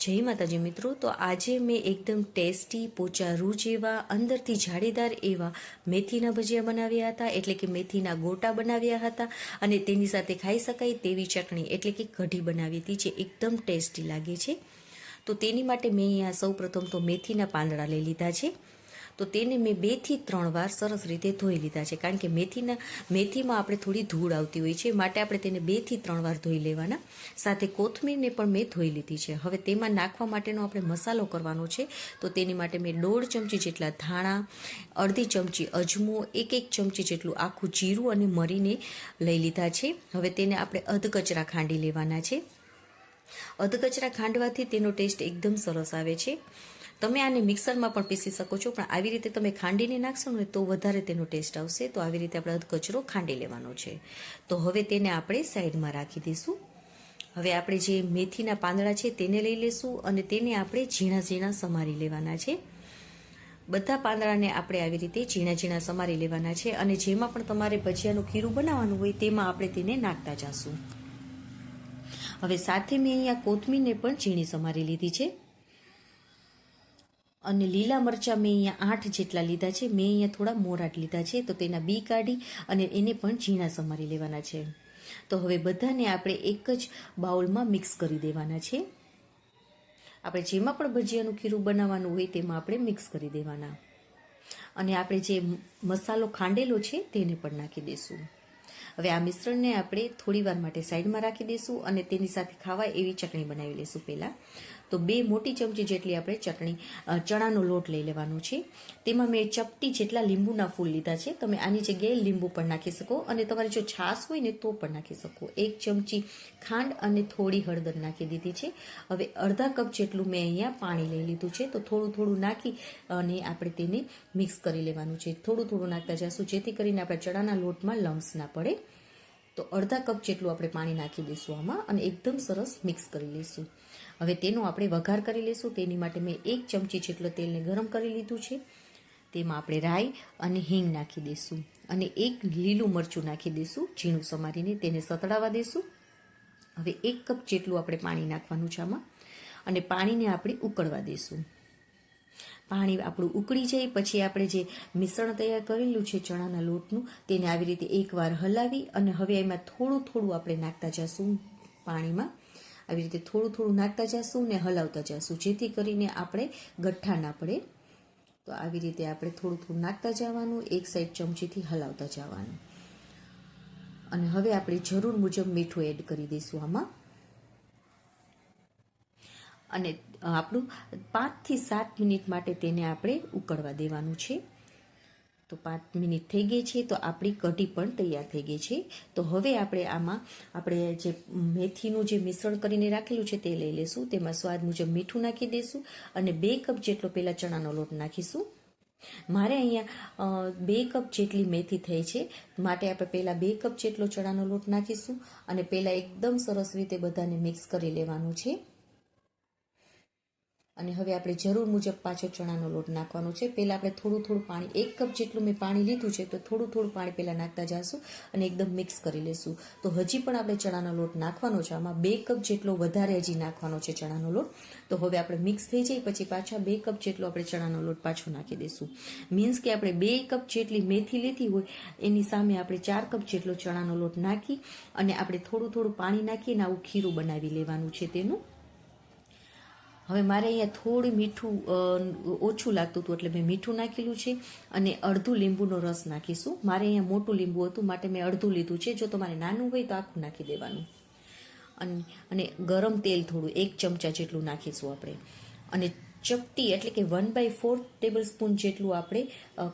જય માતાજી મિત્રો, તો આજે મેં એકદમ ટેસ્ટી પોચા રૂ જેવા અંદરથી જાળીદાર એવા મેથીના ભજીયા બનાવ્યા હતા, એટલે કે મેથીના ગોટા બનાવ્યા હતા અને તેની સાથે ખાઈ શકાય તેવી ચટણી એટલે કે કઢી બનાવી હતી જે એકદમ ટેસ્ટી લાગે છે. તો તેની માટે મેં અહીંયા સૌપ્રથમ તો મેથીના પાંદડા લઈ લીધા છે. તો તેને મેં 2 થી 3 વાર સરસ રીતે ધોઈ લીધા છે, કારણ કે મેથીમાં આપણે થોડી ધૂળ આવતી હોય છે, માટે આપણે તેને 2 થી 3 વાર ધોઈ લેવાના. સાથે કોથમીરને પણ મેં ધોઈ લીધી છે. હવે તેમાં નાખવા માટેનો આપણે મસાલો કરવાનો છે, તો તેની માટે મેં 1.5 ચમચી જેટલા ધાણા, અડધી ચમચી અજમો, 1 ચમચી જેટલું આખું જીરું અને મરીને લઈ લીધા છે. હવે તેને આપણે અધકચરા ખાંડી લેવાના છે. અધકચરા ખાંડવાથી તેનો ટેસ્ટ એકદમ સરસ આવે છે. તમે આને મિક્સરમાં પણ પીસી શકો છો, પણ આવી રીતે તમે ખાંડીને નાખશો ને તો વધારે તેનો ટેસ્ટ આવશે. તો આવી રીતે આપણે અધકચરો ખાંડી લેવાનો છે. તો હવે તેને આપણે સાઈડમાં રાખી દઈશું. હવે આપણે જે મેથીના પાંદડા છે તેને લઈ લેશું અને તેને આપણે ઝીણા ઝીણા સમારી લેવાના છે. બધા પાંદડાને આપણે આવી રીતે ઝીણા ઝીણા સમારી લેવાના છે અને જેમાં પણ તમારે ભજીયાનું ખીરું બનાવવાનું હોય તેમાં આપણે તેને નાખતા જઈશું. હવે સાથે મેં અહીંયા કોથમીરને પણ ઝીણી સમારી લીધી છે અને લીલા મરચાં મેં અહીંયા 8 જેટલા લીધા છે. મેં અહીંયા થોડા મોરાટ લીધા છે, તો તેના બી કાઢી અને એને પણ ઝીણા સમારી લેવાના છે. તો હવે બધાને આપણે એક જ બાઉલમાં મિક્સ કરી દેવાના છે. આપણે જેમાં પણ ભજીયાનું ખીરું બનાવવાનું હોય તેમાં આપણે મિક્સ કરી દેવાના અને આપણે જે મસાલો ખાંડેલો છે તેને પણ નાખી દઈશું. હવે આ મિશ્રણને આપણે થોડી વાર માટે સાઈડમાં રાખી દઈશું અને તેની સાથે ખાવાય એવી ચટણી બનાવી લઈશું. પહેલાં તો 2 મોટી ચમચી જેટલી આપણે ચણાનો લોટ લઈ લેવાનો છે. તેમાં મેં ચપટી જેટલા લીંબુના ફૂલ લીધા છે. તમે આની જગ્યાએ લીંબુ પણ નાખી શકો અને તમારી જો છાશ હોય ને તો પણ નાખી શકો. 1 ચમચી ખાંડ અને થોડી હળદર નાખી દીધી છે. હવે અડધા કપ જેટલું મેં અહીંયા પાણી લઈ લીધું છે. તો થોડું થોડું નાખી અને આપણે તેને મિક્સ કરી લેવાનું છે. થોડું થોડું નાખતા જઈશું જેથી કરીને આપણા ચણાના લોટમાં લમ્સ ના પડે. તો અડધા કપ જેટલું આપણે પાણી નાખી દઈશું આમાં અને એકદમ સરસ મિક્સ કરી લઈશું. હવે તેનો આપણે વઘાર કરી લઈશું. તેની માટે મેં 1 ચમચી જેટલો તેલને ગરમ કરી લીધું છે. તેમાં આપણે રાઈ અને હિંગ નાખી દઈશું અને 1 લીલું મરચું નાખી દઈશું ઝીણું સમારીને. તેને સતડાવા દઈશું. હવે 1 કપ જેટલું આપણે પાણી નાખવાનું છે આમાં અને પાણીને આપણે ઉકળવા દઈશું. પાણી આપણું ઉકળી જાય પછી આપણે જે મિશ્રણ તૈયાર કરેલું છે ચણાના લોટનું, તેને આવી રીતે એકવાર હલાવી અને હવે એમાં થોડું થોડું આપણે નાખતા જઈશું પાણીમાં. આવી રીતે થોડું થોડું નાખતા જઈશું ને હલાવતા જઈશું જેથી કરીને આપણે ગઠ્ઠા ના પડે. તો આવી રીતે આપણે થોડું થોડું નાખતા જવાનું, એક સાઈડ ચમચીથી હલાવતા જવાનું અને હવે આપણે જરૂર મુજબ મીઠું એડ કરી દઈશું આમાં અને આપણું 5 થી 7 મિનિટ માટે તેને આપણે ઉકળવા દેવાનું છે. તો 5 મિનિટ થઈ ગઈ છે તો આપણી કઢી પણ તૈયાર થઈ ગઈ છે. તો હવે આપણે આમાં આપણે જે મેથીનું જે મિશ્રણ કરીને રાખેલું છે તે લઈ લઈશું. તેમાં સ્વાદ મુજબ મીઠું નાખી દઈશું અને 2 કપ જેટલો પહેલાં ચણાનો લોટ નાખીશું. મારે અહીંયા 2 કપ જેટલી મેથી થઈ છે, માટે આપણે પહેલાં 2 કપ જેટલો ચણાનો લોટ નાખીશું અને પહેલાં એકદમ સરસ રીતે બધાને મિક્સ કરી લેવાનું છે. અને હવે આપણે જરૂર મુજબ પાછો ચણાનો લોટ નાખવાનો છે. પહેલાં આપણે થોડું થોડું પાણી 1 કપ જેટલું મેં પાણી લીધું છે, તો થોડું થોડું પાણી પહેલાં નાખતા જઈશું અને એકદમ મિક્સ કરી લઈશું. તો હજી પણ આપણે ચણાનો લોટ નાખવાનો છે. આમાં 2 કપ જેટલો વધારે હજી નાખવાનો છે ચણાનો લોટ. તો હવે આપણે મિક્સ થઈ જાય પછી પાછા 2 કપ જેટલો આપણે ચણાનો લોટ પાછો નાખી દઈશું. મીન્સ કે આપણે 2 કપ જેટલી મેથી લીધી હોય એની સામે આપણે 4 કપ જેટલો ચણાનો લોટ નાખી અને આપણે થોડું થોડું પાણી નાખીને આવું ખીરું બનાવી લેવાનું છે તેનું. હવે મારે અહીંયા થોડું મીઠું ઓછું લાગતું હતું એટલે મેં મીઠું નાખેલું છે અને અડધું લીંબુનો રસ નાખીશું. મારે અહીંયા મોટું લીંબુ હતું માટે મેં અડધું લીધું છે. જો તમારે નાનું હોય તો આખું નાખી દેવાનું. અને ગરમ તેલ થોડું 1 ચમચા જેટલું નાખીશું આપણે અને ચપટી એટલે કે 1/4 ટેબલ સ્પૂન જેટલું આપણે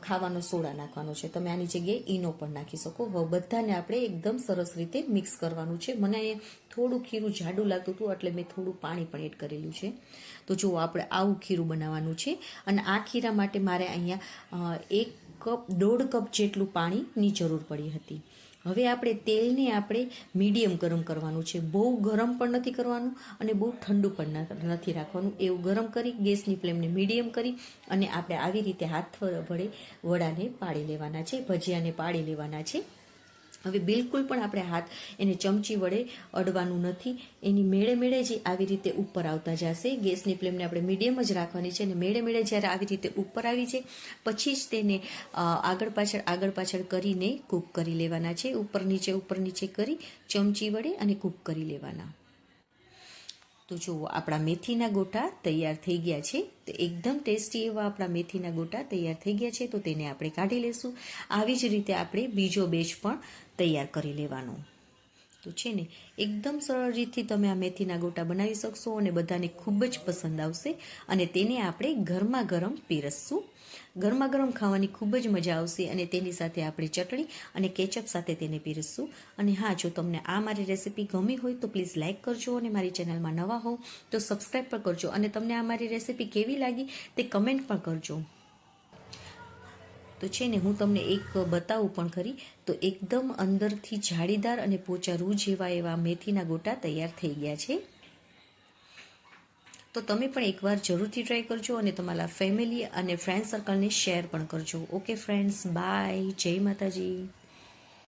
ખાવાનો સોડા નાખવાનો છે. તમે આની જગ્યાએ ઈનો પણ નાખી શકો. હવે બધાને આપણે એકદમ સરસ રીતે મિક્સ કરવાનું છે. મને અહીંયા થોડું ખીરું જાડું લાગતું હતું એટલે મેં થોડું પાણી પણ એડ કરેલું છે. તો જો આપણે આવું ખીરું બનાવવાનું છે અને આ ખીરા માટે મારે અહીંયા 1.5 કપ જેટલું પાણીની જરૂર પડી હતી. હવે આપણે તેલને આપણે મીડિયમ ગરમ કરવાનું છે. બહુ ગરમ પણ નથી કરવાનું અને બહુ ઠંડુ પણ નથી રાખવાનું. એવું ગરમ કરી ગેસની ફ્લેમને મીડિયમ કરી અને આપણે આવી રીતે હાથ વડે વડાને પાડી લેવાના છે, ભજીયાને પાડી લેવાના છે. હવે બિલકુલ પણ આપણે હાથ એને ચમચી વડે અડવાનું નથી. એની મેળે મેળે જ આવી રીતે ઉપર આવતા જશે. ગેસની ફ્લેમને આપણે મીડિયમ જ રાખવાની છે અને મેળે મેળે જ્યારે આવી રીતે ઉપર આવી જાય પછી જ તેને આગળ પાછળ કરીને કૂક કરી લેવાના છે. ઉપર નીચે કરી ચમચી વડે અને કૂક કરી લેવાના. તો જુઓ આપણા મેથીના ગોટા તૈયાર થઈ ગયા છે. તો એકદમ ટેસ્ટી એવા આપણા મેથીના ગોટા તૈયાર થઈ ગયા છે. તો તેને આપણે કાઢી લેશું. આવી જ રીતે આપણે બીજો બેચ પણ તૈયાર કરી લેવાનો. તો છે ને એકદમ સરળ રીતથી તમે આ મેથીના ગોટા બનાવી શકશો અને બધાને ખૂબ જ પસંદ આવશે. અને તેને આપણે ગરમા ગરમ પીરસશું. ગરમા ગરમ ખાવાની ખૂબ જ મજા આવશે અને તેની સાથે આપણે ચટણી અને કેચઅપ સાથે તેને પીરસશું. અને હા, જો તમને આ મારી રેસીપી ગમી હોય તો પ્લીઝ લાઇક કરજો અને મારી ચેનલમાં નવા હો તો સબસ્ક્રાઈબ પણ કરજો. અને તમને આ મારી રેસીપી કેવી લાગી તે કમેન્ટ પણ કરજો. તો છે ને હું તમને એક બતાવું પણ ખરી. તો એકદમ અંદરથી જાળીદાર અને પોચા રૂ જેવા એવા મેથીના ગોટા તૈયાર થઈ ગયા છે. તો તમે પણ એકવાર જરૂરથી ટ્રાય કરજો અને તમારા ફેમિલી અને ફ્રેન્ડ સર્કલને શેર પણ કરજો. Okay friends, bye. જય માતાજી.